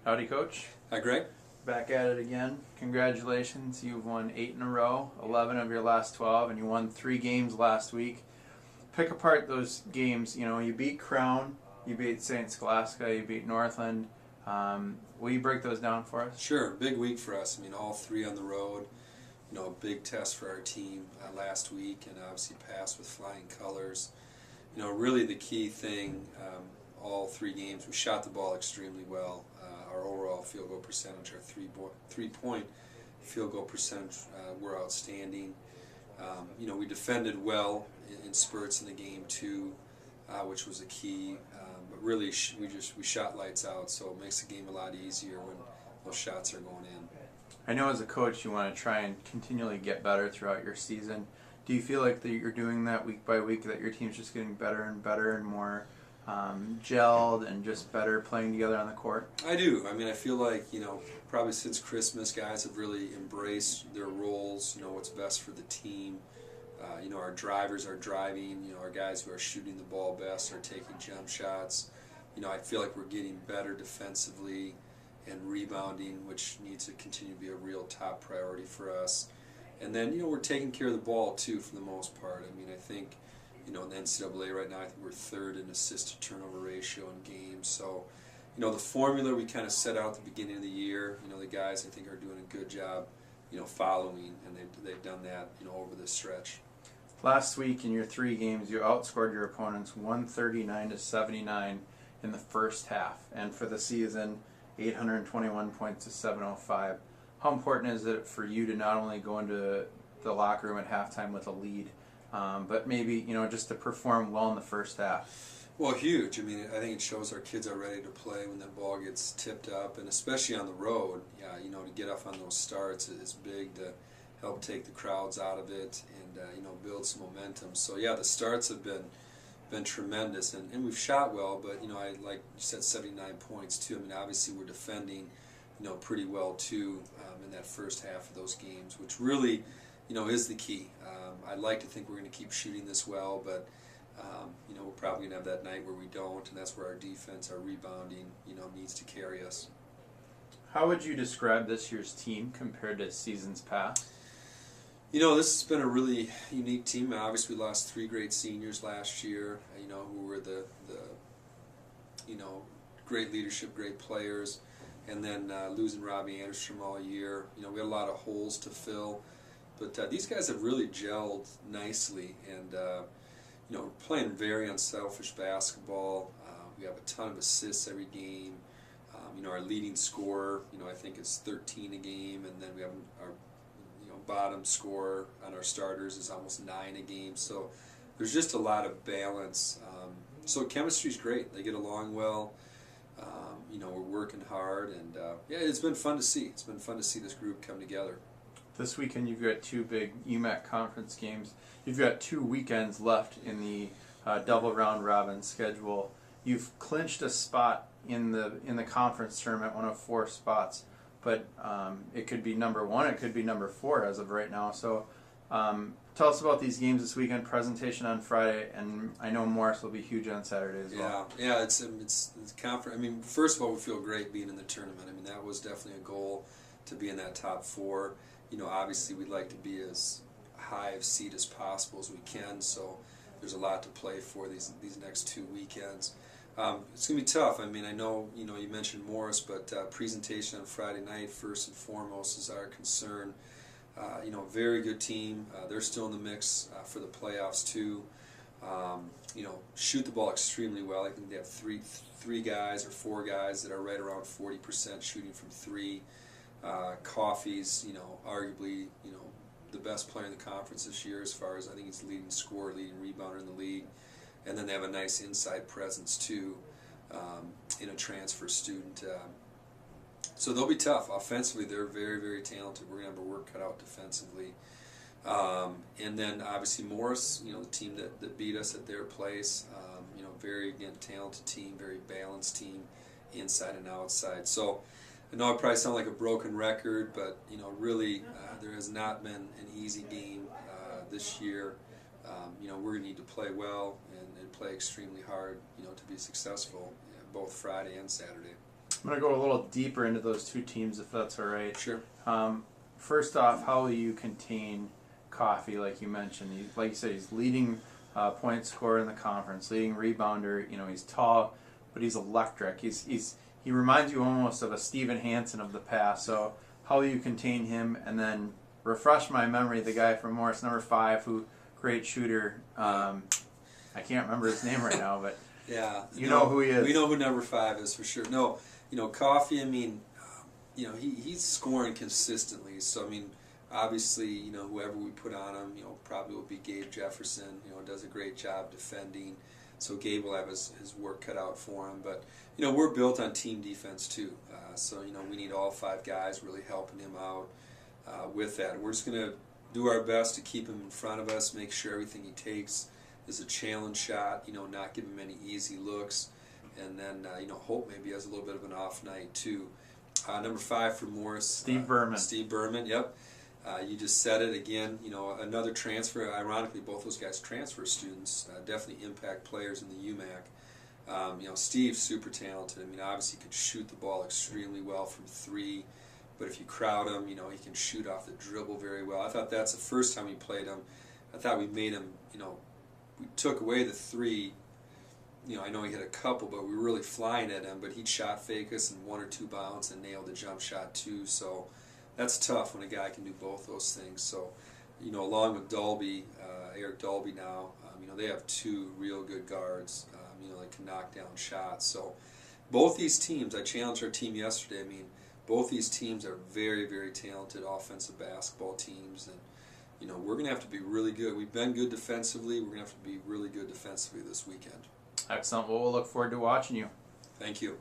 Howdy, Coach. Hi, Greg. Back at it again. Congratulations. You've won 8 in a row, 11 of your last 12, and you won 3 games last week. Pick apart those games. You know, you beat Crown, you beat St. Scholastica, you beat Northland. Will you break those down for us? Sure. Big week for us. I mean, all 3 on the road. You know, a big test for our team last week, and obviously passed with flying colors. You know, really the key thing, all 3 games, we shot the ball extremely well. Our overall field goal percentage, our three-point field goal percentage were outstanding. You know, we defended well in spurts in the game too, which was a key. But really, we shot lights out, so it makes the game a lot easier when those shots are going in. I know as a coach you want to try and continually get better throughout your season. Do you feel like that you're doing that week by week, that your team's just getting better and better and more gelled and just better playing together on the court? I do. I mean, I feel like, you know, probably since Christmas, guys have really embraced their roles, you know, what's best for the team. You know, our drivers are driving, you know, our guys who are shooting the ball best are taking jump shots. You know, I feel like we're getting better defensively and rebounding, which needs to continue to be a real top priority for us. And then, you know, we're taking care of the ball, too, for the most part. I mean, I think, you know, in the NCAA right now, I think we're 3rd in assist-to-turnover ratio in games. So, you know, the formula we kind of set out at the beginning of the year, you know, the guys, I think, are doing a good job, you know, following, and they've done that, you know, over this stretch. Last week in your 3 games, you outscored your opponents 139-79 in the first half. And for the season, 821 points to 705. How important is it for you to not only go into the locker room at halftime with a lead, but maybe, you know, just to perform well in the first half? Well, huge. I mean, I think it shows our kids are ready to play when that ball gets tipped up, and especially on the road, you know, to get off on those starts is big to help take the crowds out of it and, you know, build some momentum. So, yeah, the starts have been tremendous, and we've shot well, but, you know, like you said, 79 points, too. I mean, obviously we're defending, you know, pretty well, too, in that first half of those games, which really, you know, is the key. I'd like to think we're going to keep shooting this well, but, you know, we're probably going to have that night where we don't, and that's where our defense, our rebounding, you know, needs to carry us. How would you describe this year's team compared to seasons past? You know, this has been a really unique team. Obviously, we lost 3 great seniors last year, you know, who were the you know, great leadership, great players, and then losing Robbie Anderson all year. You know, we had a lot of holes to fill, but these guys have really gelled nicely, and, you know, playing very unselfish basketball. We have a ton of assists every game. You know, our leading scorer, you know, I think it's 13 a game, and then we have our bottom score on our starters is almost 9 a game. So there's just a lot of balance. So chemistry's great. They get along well. You know, we're working hard, and yeah, it's been fun to see. It's been fun to see this group come together. This weekend you've got 2 big UMAC conference games. You've got 2 weekends left in the double round robin schedule. You've clinched a spot in the conference tournament, one of 4 spots. But it could be number 1, it could be number 4 as of right now. So tell us about these games this weekend. Presentation on Friday, and I know Morris will be huge on Saturday as well. Yeah, it's conference. I mean, first of all, we feel great being in the tournament. I mean, that was definitely a goal to be in that top 4. You know, obviously we'd like to be as high of seed as possible as we can. So there's a lot to play for these next 2 weekends. It's going to be tough. I mean, I know, you know, you mentioned Morris, but presentation on Friday night, first and foremost, is our concern. You know, very good team. They're still in the mix for the playoffs, too. You know, shoot the ball extremely well. I think they have three guys or 4 guys that are right around 40% shooting from 3. Coffey's, you know, arguably, you know, the best player in the conference this year as far as, I think he's the leading scorer, leading rebounder in the league. And then they have a nice inside presence, too, in a transfer student. So they'll be tough. Offensively, they're very, very talented. We're going to have our work cut out defensively. And then, obviously, Morris, you know, the team that beat us at their place, you know, very, again, talented team, very balanced team, inside and outside. So I know I probably sound like a broken record, but, you know, really, there has not been an easy game this year. You know, we're going to need to play well and play extremely hard, you know, to be successful, both Friday and Saturday. I'm going to go a little deeper into those two teams, if that's all right. Sure. First off, how will you contain Coffee, like you mentioned? Like you said, he's leading point scorer in the conference, leading rebounder. He's tall, but he's electric. He reminds you almost of a Steven Hansen of the past. So how will you contain him? And then refresh my memory, the guy from Morris, number 5, who great shooter. I can't remember his name right now, but yeah, you know who he is. We know who number 5 is for sure. No, Coffee. I mean, he's scoring consistently. So I mean, obviously, whoever we put on him, probably will be Gabe Jefferson. Does a great job defending. So Gabe will have his work cut out for him. But we're built on team defense too. So we need all 5 guys really helping him out with that. We're just gonna do our best to keep him in front of us, make sure everything he takes is a challenge shot. Not give him any easy looks, and then hope maybe he has a little bit of an off night too. Number 5 for Morris, Steve Berman. Steve Berman, yep. You just said it again. Another transfer. Ironically, both those guys transfer students. Definitely impact players in the UMAC. Steve's super talented. I mean, obviously, he could shoot the ball extremely well from 3. But if you crowd him, he can shoot off the dribble very well. I thought that's the first time we played him. I thought we made him. We took away the 3. I know he hit a couple, but we were really flying at him. But he'd shot fake us in 1 or 2 bounce and nailed the jump shot too. So that's tough when a guy can do both those things. So, along with Dolby, Eric Dolby now, they have 2 real good guards, that can knock down shots. So both these teams, I challenged our team yesterday. I mean, both these teams are very, very talented offensive basketball teams. And, we're going to have to be really good. We've been good defensively. We're going to have to be really good defensively this weekend. Excellent. Well, we'll look forward to watching you. Thank you.